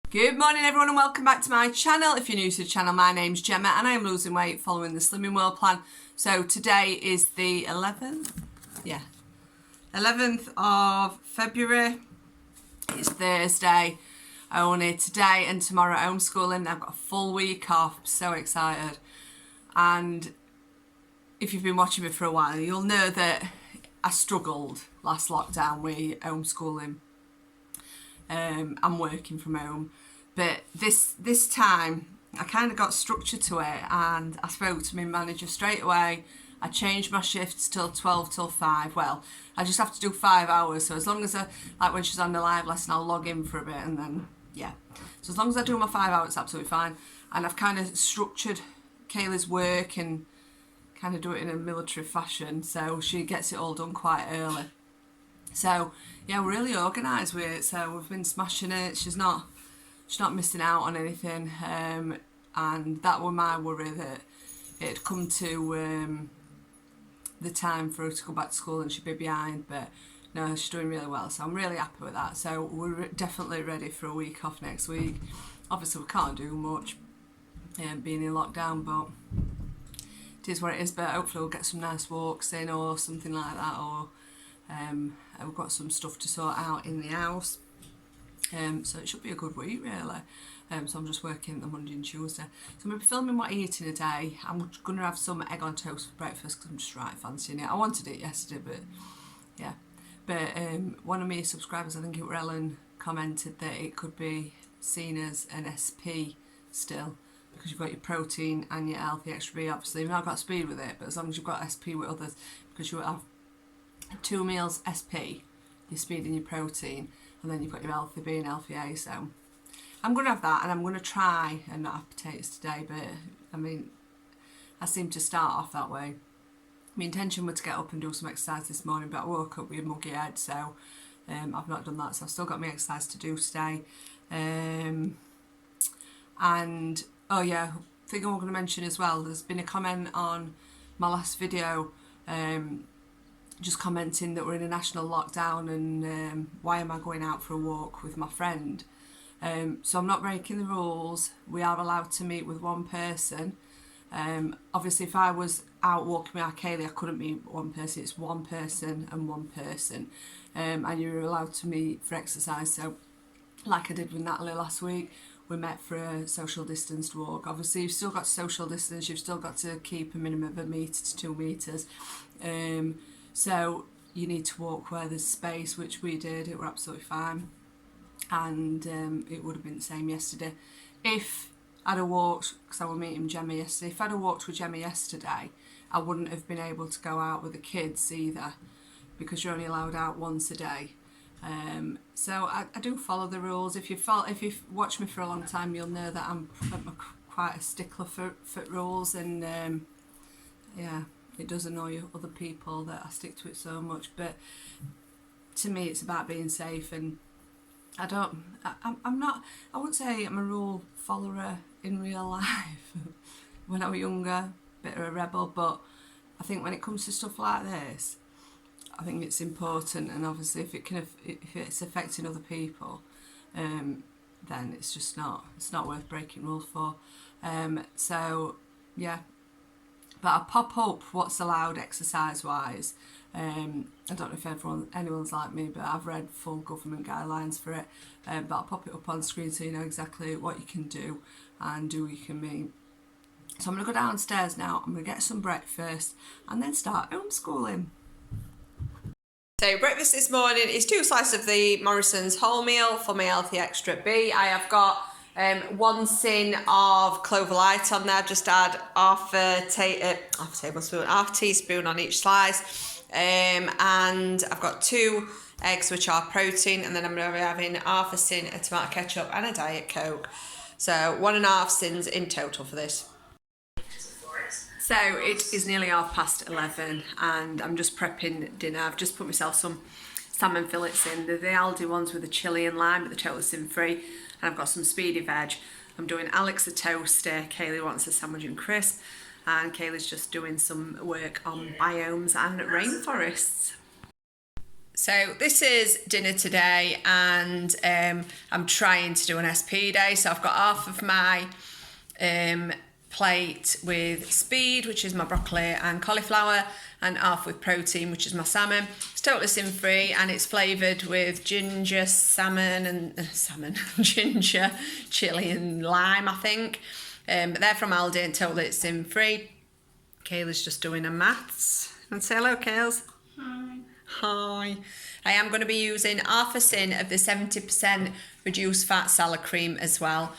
Good morning everyone and welcome back to my channel. If you're new to the channel, my name's Gemma and I am losing weight following the Slimming World plan. So today is the 11th? Yeah. 11th of February. It's Thursday. Only today and tomorrow homeschooling. I've got a full week off. I'm so excited. And if you've been watching me for a while, you'll know that I struggled last lockdown with homeschooling. I'm working from home, but this time I kind of got structure to it, and I spoke to my manager straight away. I changed my shifts till 12 till 5. Well, I just have to do 5 hours, so as long as like when she's on the live lesson, I'll log in for a bit and then yeah, so as long as I do my 5 hours, it's absolutely fine. And I've kind of structured Kayla's work and kind of do it in a military fashion, so she gets it all done quite early. So yeah, we're really organised with it. So we've been smashing it. She's not missing out on anything. And that was my worry, that it'd come to the time for her to go back to school and she'd be behind. But no, she's doing really well. So I'm really happy with that. So we're definitely ready for a week off next week. Obviously we can't do much being in lockdown, but it is what it is. But hopefully we'll get some nice walks in or something like that, or we've got some stuff to sort out in the house, so it should be a good week really. So I'm just working the Monday and Tuesday, so I'm going to be filming what I eat in a day. I'm going to have some egg on toast for breakfast because I'm just right fancying it. I wanted it yesterday, but yeah. But one of my subscribers, I think it was Ellen, commented that it could be seen as an SP still, because you've got your protein and your healthy extra B. Obviously you've not got speed with it, but as long as you've got SP with others, because you have 2 meals SP, your speed and your protein, and then you've got your healthy B and healthy A. So I'm going to have that, and I'm going to try and not have potatoes today, but I mean, I seem to start off that way. My intention was to get up and do some exercise this morning, but I woke up with a muggy head, so I've not done that. So I've still got my exercise to do today. And oh yeah, thing I'm going to mention as well, there's been a comment on my last video, just commenting that we're in a national lockdown and why am I going out for a walk with my friend. So I'm not breaking the rules. We are allowed to meet with one person. Obviously if I was out walking with Kaylee, I couldn't meet one person. It's one person and one person, and you're allowed to meet for exercise. So like I did with Natalie last week, we met for a social distanced walk. Obviously you've still got to social distance, you've still got to keep a minimum of 1 metre to 2 metres. So you need to walk where there's space, which we did. It were absolutely fine, and it would have been the same yesterday. If I'd have walked, because I was meeting Gemma yesterday, if I'd have walked with Gemma yesterday, I wouldn't have been able to go out with the kids either, because you're only allowed out once a day. So I do follow the rules. If you've watched me for a long time, you'll know that I'm quite a stickler for rules, and yeah, it does annoy other people that I stick to it so much, but to me it's about being safe. And I'm not, I wouldn't say I'm a rule follower in real life. When I was younger, bit of a rebel, but I think when it comes to stuff like this, I think it's important. And obviously if it's affecting other people, then it's not worth breaking rules for. So yeah. But I pop up what's allowed exercise-wise. I don't know if anyone's like me, but I've read full government guidelines for it. But I'll pop it up on screen so you know exactly what you can do and who you can meet. So I'm going to go downstairs now. I'm going to get some breakfast and then start homeschooling. So breakfast this morning is 2 slices of the Morrison's wholemeal for my healthy extra B. I have got 1 tin of clover light on there. I've just add half teaspoon on each slice, and I've got 2 eggs which are protein, and then I'm going to be having half a tin of tomato ketchup and a Diet Coke. So 1.5 tins in total for this. So it is nearly 11:30 and I'm just prepping dinner. I've just put myself some salmon fillets in. They're the Aldi ones with the chilli and lime, but they're totally sin-free. And I've got some speedy veg. I'm doing Alex a toaster. Kaylee wants a sandwich and crisp. And Kaylee's just doing some work on biomes and rainforests. So this is dinner today, and I'm trying to do an SP day. So I've got half of my plate with speed, which is my broccoli and cauliflower, and half with protein, which is my salmon. It's totally sin-free, and it's flavoured with ginger, salmon, and ginger, chilli and lime, I think. But they're from Aldi and totally sin-free. Kayla's just doing her maths. And say hello, Kayles. Hi. Hi. I am going to be using half a tin of the 70% reduced fat salad cream as well,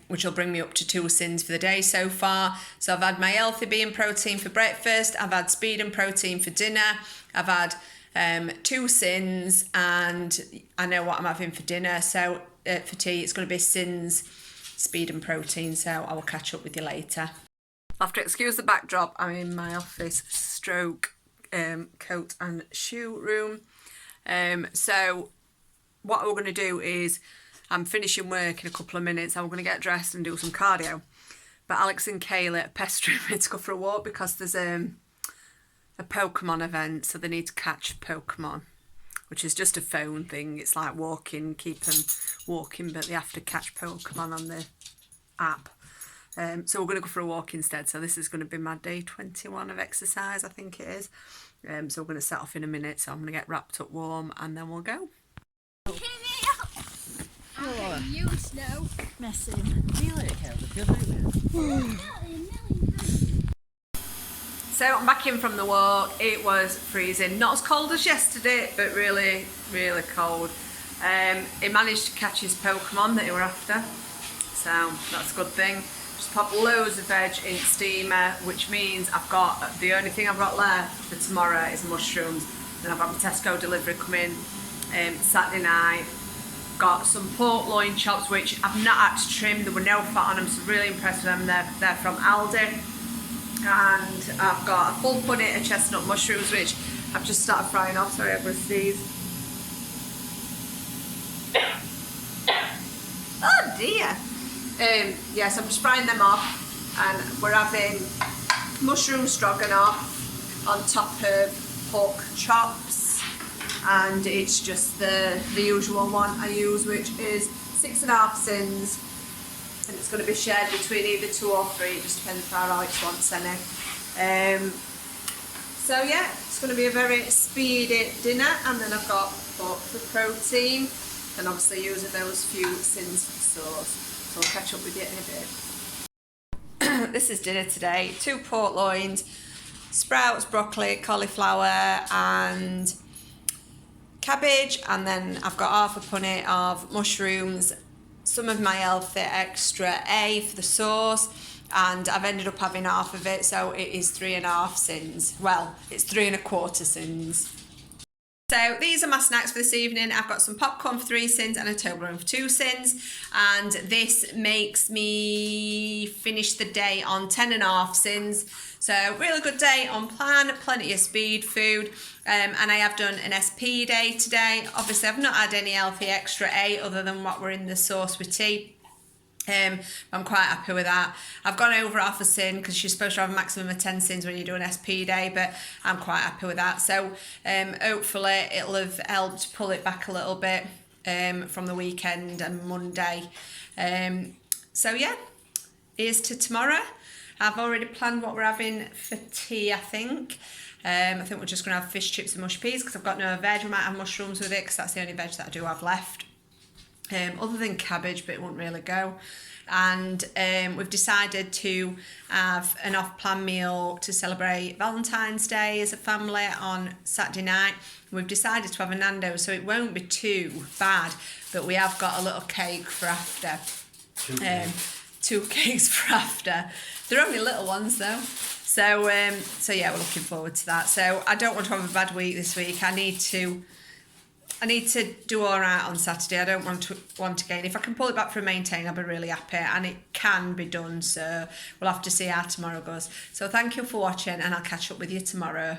which will bring me up to 2 sins for the day so far. So I've had my healthy bean protein for breakfast, I've had speed and protein for dinner, I've had 2 sins, and I know what I'm having for dinner. So for tea, it's going to be sins, speed and protein. So I will catch up with you later. I'll have to excuse the backdrop. I'm in my office stroke coat and shoe room. So what we're going to do is, I'm finishing work in a couple of minutes. I'm going to get dressed and do some cardio. But Alex and Kayla are pestering me to go for a walk because there's a Pokemon event, so they need to catch Pokemon, which is just a phone thing. It's like walking, keep them walking, but they have to catch Pokemon on the app. So we're going to go for a walk instead. So this is going to be my day 21 of exercise, I think it is. So we're going to set off in a minute. So I'm going to get wrapped up warm and then we'll go. Okay, you snow. Messing. So I'm back in from the walk. It was freezing. Not as cold as yesterday, but really, really cold. He managed to catch his Pokemon that he were after. So that's a good thing. Just pop loads of veg in steamer, which means I've got, the only thing I've got left for tomorrow is mushrooms. Then I've got my Tesco delivery coming Saturday night. Got some pork loin chops, which I've not had to trim. There were no fat on them, so really impressed with them. They're from Aldi. And I've got a full punnet of chestnut mushrooms, which I've just started frying off. Sorry, I'm going to sneeze. Oh dear. Yes, I'm just frying them off, and we're having mushroom stroganoff on top of pork chops, and it's just the usual one I use, which is 6.5 sins, and it's going to be shared between either 2 or 3, it just depends how Alex wants any. So yeah, it's going to be a very speedy dinner, and then I've got pork for protein, and obviously using those few sins for sauce. So I'll catch up with you in a bit. This is dinner today. 2 pork loins, sprouts, broccoli, cauliflower and cabbage, and then I've got half a punnet of mushrooms, some of my healthy extra A for the sauce, and I've ended up having half of it, so it is 3.5 sins. Well, it's 3.25 sins. So these are my snacks for this evening. I've got some popcorn for 3 sins and a Toblerone for 2 sins, and this makes me finish the day on 10.5 sins. So really good day on plan, plenty of speed food, and I have done an SP day today. Obviously I've not had any healthy extra A other than what were in the sauce with tea. I'm quite happy with that. I've gone over half a sin because you're supposed to have a maximum of 10 sins when you do an SP day, but I'm quite happy with that. So hopefully it'll have helped pull it back a little bit from the weekend and Monday. So yeah, here's to tomorrow. I've already planned what we're having for tea, I think. I think we're just going to have fish, chips and mushed peas because I've got no veg. We might have mushrooms with it because that's the only veg that I do have left. Other than cabbage, but it won't really go. And we've decided to have an off-plan meal to celebrate Valentine's Day as a family on Saturday night. We've decided to have a Nando's, so it won't be too bad, but we have got a little cake for after. 2 cakes for after. They're only little ones though. So yeah, we're looking forward to that. So I don't want to have a bad week this week. I need to do all right on Saturday. I don't want to gain. If I can pull it back for a maintain, I'll be really happy, and it can be done. So we'll have to see how tomorrow goes. So thank you for watching, and I'll catch up with you tomorrow.